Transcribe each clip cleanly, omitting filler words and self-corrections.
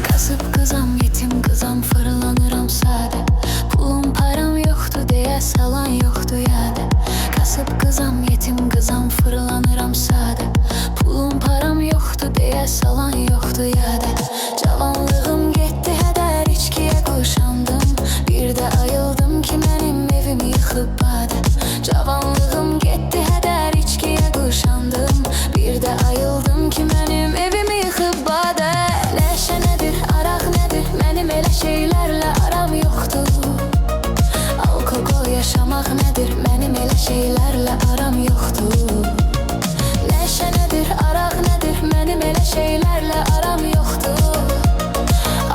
Kasıb qızam, yetim qızam, fırlanıram sadə. Pulum param yoxdur deyə salan yoxdur yadə. Kasıb qızam, yetim qızam, fırlanıram sadə. Pulum param yoxdur deyə salan yoxdur yadə. Cavanlığım getdi hədər, içkiyə qoşandım. Bir də ayıldım ki mənim evimi yıxıb badə. Cavanlığım getdi hədər, içkiyə qoşandım. Bir də ayıldım ki mənim evimi yıxıb badə. Nəşə nədir, araq nədir, mənim elə şeylərlə aram yoxdur. Alkoqol yaşamaq nədir, mənim elə şeylərlə aram yoxdur. Nəşə nədir, araq nədir, mənim elə şeylərlə aram yoxdur.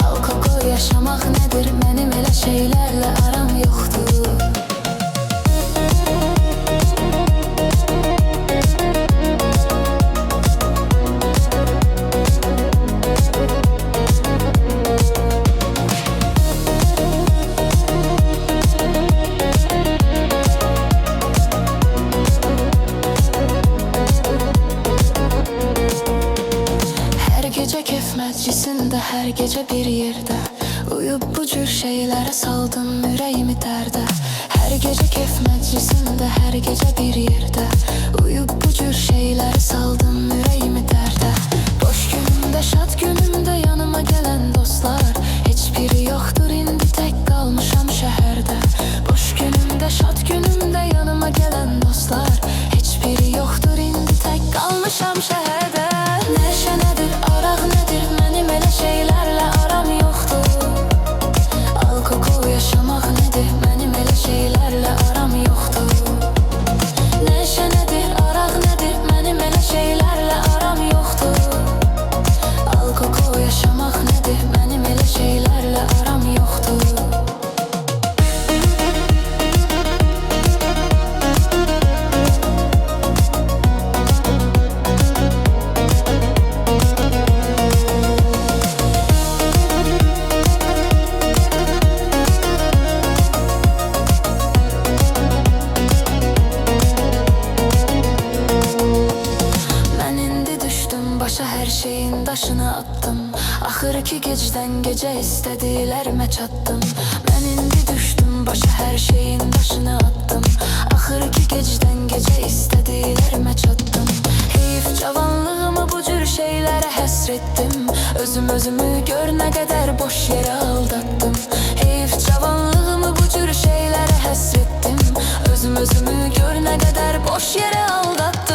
Alkoqol yaşamaq nədir, mənim elə şeylərlə aram yoxdur. Gece kef məclisində, hər gecə bir yerdə uyub bu cür şeylərə saldım ürəyimi dərdə. Hər gecə kef məclisində, hər gecə bir yerdə uyub bu cür şeylərə saldım ürəyimi dərdə. Boş günümdə, şad günümdə yanıma gələn dostlar heç biri yoxdur, indi tək qalmışam şəhərdə. Boş günümdə, şad günümdə yanıma gələn dostlar heç biri yoxdur, indi tək qalmışam şəhərdə. Nəşə nədir, araq nədir, mənim elə şeylərlə aram yoxdur. Alkoqol yaşamaq nədir, mənim elə şeylərlə aram yoxdur. Nəşə nədir, araq nədir, mənim elə şeylərlə aram yoxdur. Alkoqol yaşamaq nədir, mənim elə şeylərlə aram yoxdur. Başa hər şeyin daşını attım. Axır ki gecdən gecə istədilərimə çatdım. Mən indi düşdüm, başa hər şeyin daşını attım. Axır ki gecdən gecə istədilərimə çatdım. Heyif cavanlığımı bu cür şeylərə həsr etdim. Özümü gör nə qədər boş yerə aldatdım. Heyif cavanlığımı bu cür şeylərə həsr etdim. Özümü gör nə qədər boş yerə aldatdım.